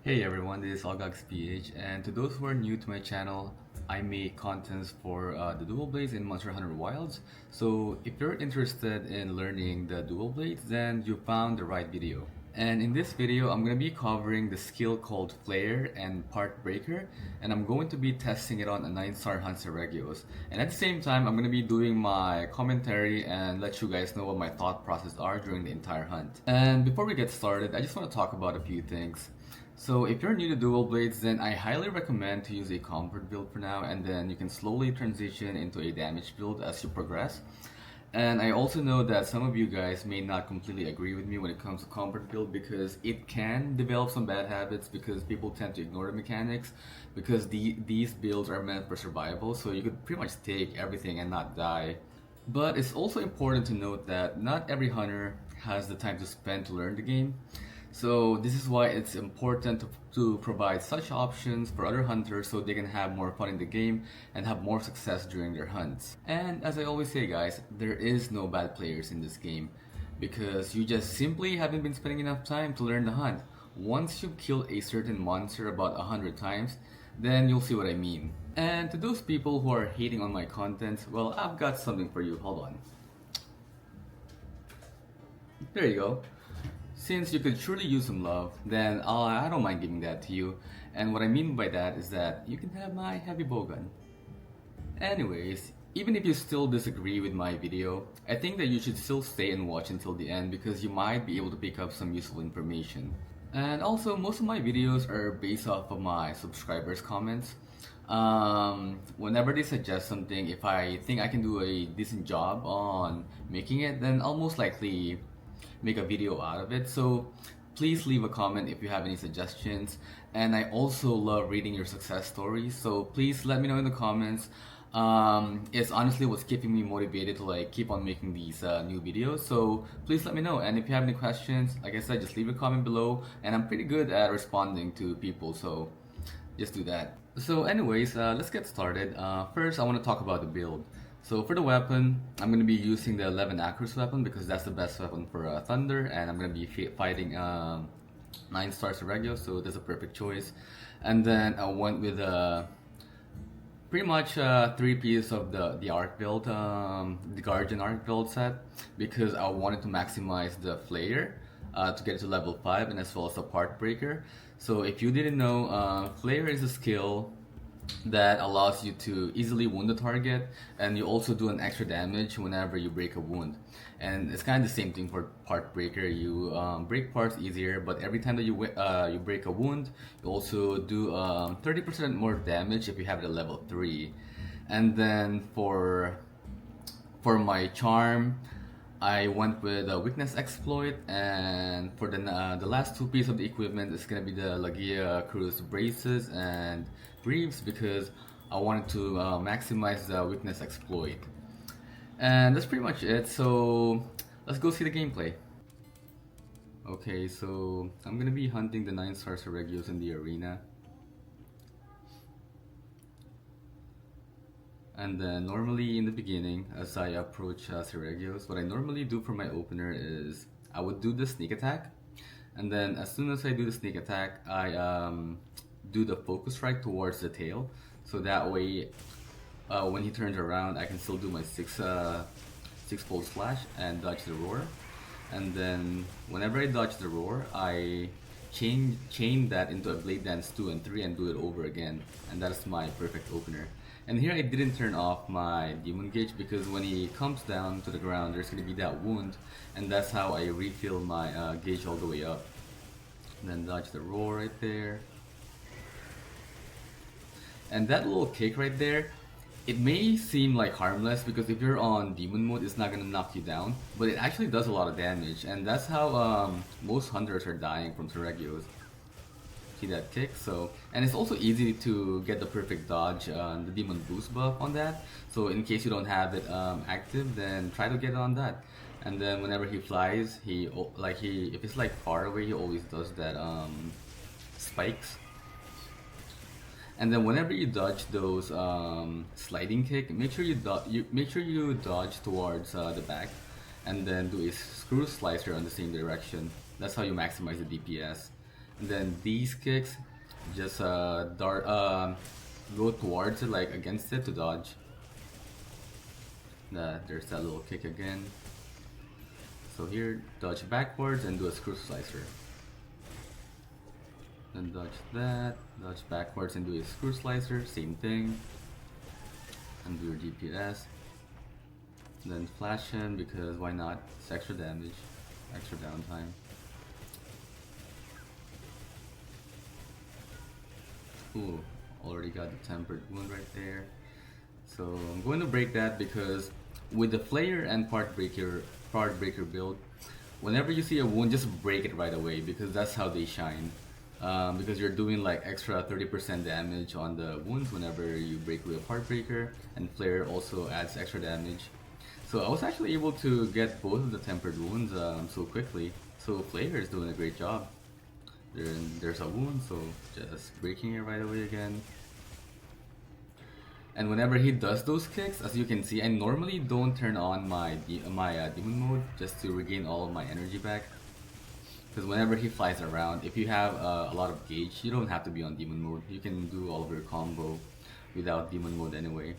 Hey everyone, this is OgagsPH, and to those who are new to my channel, I make contents for the dual blades in Monster Hunter Wilds. So if you're interested in learning the dual blades, then you found the right video. And in this video, I'm going to be covering the skill called Flayer and Partbreaker, and I'm going to be testing it on a 9-star hunt Seregios. And at the same time, I'm going to be doing my commentary and let you guys know what my thought process are during the entire hunt. And before we get started, I just want to talk about a few things. So if you're new to dual blades, then I highly recommend to use a comfort build for now, and then you can slowly transition into a damage build as you progress. And I also know that some of you guys may not completely agree with me when it comes to comfort build, because it can develop some bad habits because people tend to ignore the mechanics, because these builds are meant for survival, so you could pretty much take everything and not die. But it's also important to note that not every hunter has the time to spend to learn the game. So this is why it's important to provide such options for other hunters so they can have more fun in the game and have more success during their hunts. And as I always say guys, there is no bad players in this game because you just simply haven't been spending enough time to learn the hunt. Once you kill a certain monster about 100 times, then you'll see what I mean. And to those people who are hating on my content, well, I've got something for you. Hold on. There you go. Since you could surely use some love, then I don't mind giving that to you. And what I mean by that is that you can have my heavy bowgun. Anyways, even if you still disagree with my video, I think that you should still stay and watch until the end because you might be able to pick up some useful information. And also, most of my videos are based off of my subscribers' comments. Whenever they suggest something, if I think I can do a decent job on making it, then I'll most likely make a video out of it. So please leave a comment if you have any suggestions, and I also love reading your success stories, so please let me know in the comments. It's honestly what's keeping me motivated to keep on making these new videos, so please let me know. And if you have any questions, like I said, just leave a comment below, and I'm pretty good at responding to people, so just do that. So anyways, let's get started. First I want to talk about the build. So for the weapon, I'm going to be using the 11 Acros weapon because that's the best weapon for Thunder, and I'm going to be fighting 9-star Seregios, so that's a perfect choice. And then I went with pretty much 3 pieces of the arc build, the Guardian arc build set, because I wanted to maximize the Flayer to get to level 5, and as well as the Partbreaker. So if you didn't know, Flayer is a skill that allows you to easily wound the target, and you also do an extra damage whenever you break a wound. And it's kind of the same thing for Partbreaker. You break parts easier, but every time that you break a wound, you also do 30% more damage if you have it at level 3. And then for my charm, I went with a weakness exploit, and for the last 2 pieces of the equipment is gonna be the Lagia Cruz braces and greaves, because I wanted to maximize the weakness exploit. And that's pretty much it, so let's go see the gameplay. Okay, so I'm gonna be hunting the 9-star Seregios in the arena. And then normally in the beginning, as I approach Seregios, what I normally do for my opener is I would do the sneak attack, and then as soon as I do the sneak attack, I do the focus strike towards the tail, so that way when he turns around, I can still do my 6-fold slash and dodge the roar. And then whenever I dodge the roar, I chain that into a blade dance 2 and 3 and do it over again, and that is my perfect opener. And here I didn't turn off my demon gauge because when he comes down to the ground, there's going to be that wound, and that's how I refill my gauge all the way up. And then dodge the roar right there. And that little kick right there, it may seem like harmless because if you're on demon mode, it's not going to knock you down, but it actually does a lot of damage, and that's how most hunters are dying from Seregios. See that kick? So, and it's also easy to get the perfect dodge, the demon boost buff on that. So in case you don't have it active, then try to get it on that. And then whenever he flies, if it's far away, he always does that spikes. And then whenever you dodge those sliding kick, make sure you dodge towards the back, and then do a screw slicer on the same direction. That's how you maximize the DPS. And then these kicks, just go towards it, like against it to dodge. There's that little kick again. So here, dodge backwards and do a screw slicer. Then dodge that, dodge backwards and do a screw slicer, same thing. And do your DPS. Then flash him because why not? It's extra damage, extra downtime. Ooh, already got the tempered wound right there. So I'm going to break that because with the Flayer and Partbreaker build, whenever you see a wound, just break it right away because that's how they shine. Because you're doing like extra 30% damage on the wounds whenever you break with a Partbreaker, and Flayer also adds extra damage. So I was actually able to get both of the tempered wounds so quickly. So Flayer is doing a great job. There's a wound, so just breaking it right away again. And whenever he does those kicks, as you can see, I normally don't turn on my demon mode just to regain all of my energy back. Because whenever he flies around, if you have a lot of gauge, you don't have to be on demon mode. You can do all of your combo without demon mode anyway.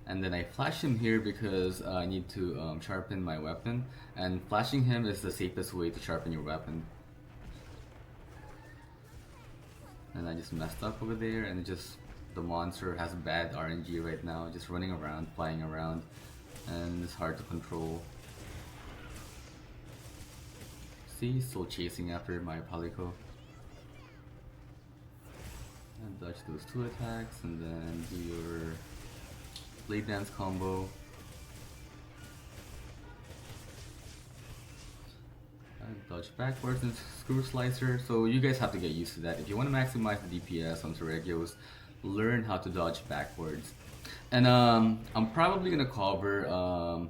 And then I flash him here because I need to sharpen my weapon, and flashing him is the safest way to sharpen your weapon. And I just messed up over there, and the monster has bad RNG right now, just running around, flying around, and it's hard to control. See, still chasing after my Palico. And dodge those 2 attacks, and then do your blade dance combo. Dodge backwards and screw slicer. So you guys have to get used to that. If you want to maximize the DPS on Seregios, learn how to dodge backwards. And I'm probably gonna cover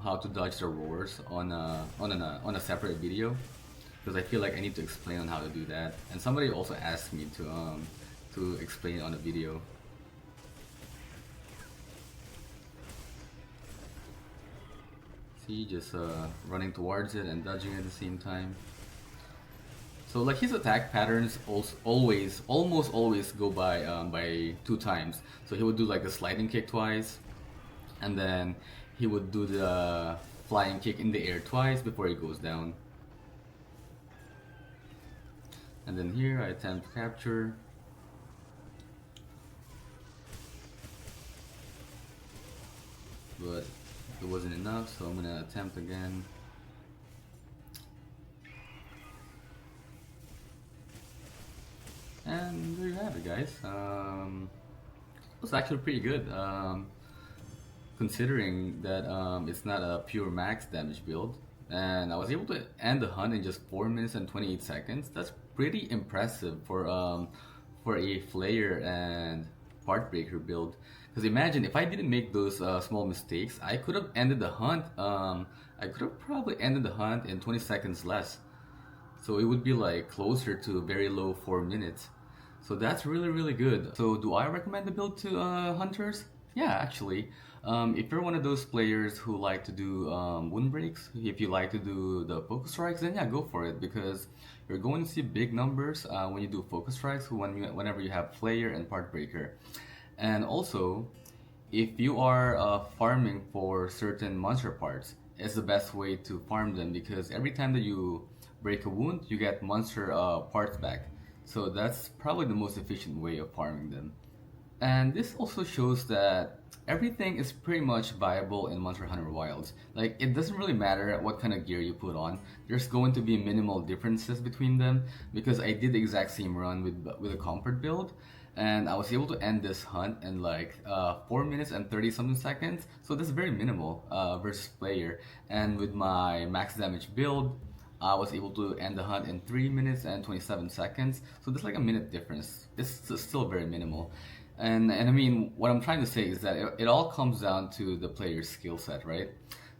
how to dodge the roars on a separate video because I feel like I need to explain on how to do that. And somebody also asked me to explain it on a video. See, just running towards it and dodging at the same time. So like his attack patterns almost always go by 2 times. So he would do like the sliding kick twice, and then he would do the flying kick in the air twice before he goes down. And then here I attempt to capture. But it wasn't enough, so I'm gonna attempt again. And there you have it, guys. It was actually pretty good, considering that it's not a pure max damage build. And I was able to end the hunt in just 4 minutes and 28 seconds. That's pretty impressive for a Flayer and Partbreaker build. Because imagine if I didn't make those small mistakes, I could have ended the hunt. I could have probably ended the hunt in 20 seconds less. So it would be like closer to very low 4 minutes. So that's really good. So do I recommend the build to hunters? Yeah, actually. If you're one of those players who like to do wound breaks, if you like to do the focus strikes, then yeah, go for it because you're going to see big numbers when you do focus strikes whenever you have Flayer and Partbreaker. And also, if you are farming for certain monster parts, it's the best way to farm them because every time that you break a wound, you get monster parts back. So that's probably the most efficient way of farming them. And this also shows that everything is pretty much viable in Monster Hunter Wilds. Like, it doesn't really matter what kind of gear you put on. There's going to be minimal differences between them because I did the exact same run with a comfort build. And I was able to end this hunt in like 4 minutes and 30 something seconds. So that's very minimal versus Flayer. And with my max damage build, I was able to end the hunt in 3 minutes and 27 seconds. So there's like a minute difference. It's still very minimal. And I mean, what I'm trying to say is that it all comes down to the player's skill set, right?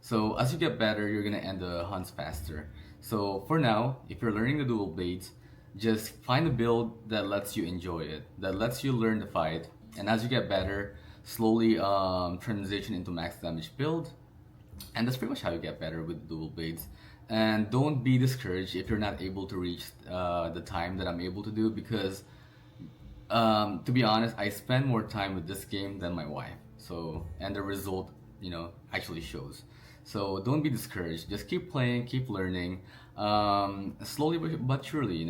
So as you get better, you're gonna end the hunts faster. So for now, if you're learning the dual blades, just find a build that lets you enjoy it, that lets you learn the fight. And as you get better, slowly transition into max damage build. And that's pretty much how you get better with dual blades. And don't be discouraged if you're not able to reach the time that I'm able to do, because to be honest, I spend more time with this game than my wife. So, and the result, actually shows. So don't be discouraged. Just keep playing, keep learning, slowly but surely,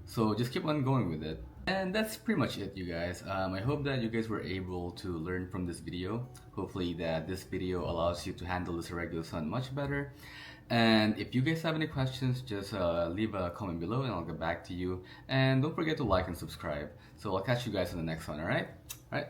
So just keep on going with it. And that's pretty much it, you guys. I hope that you guys were able to learn from this video. Hopefully that this video allows you to handle the Seregios hunt much better. And if you guys have any questions, just leave a comment below and I'll get back to you. And don't forget to like and subscribe. So I'll catch you guys in the next one, alright? Alright,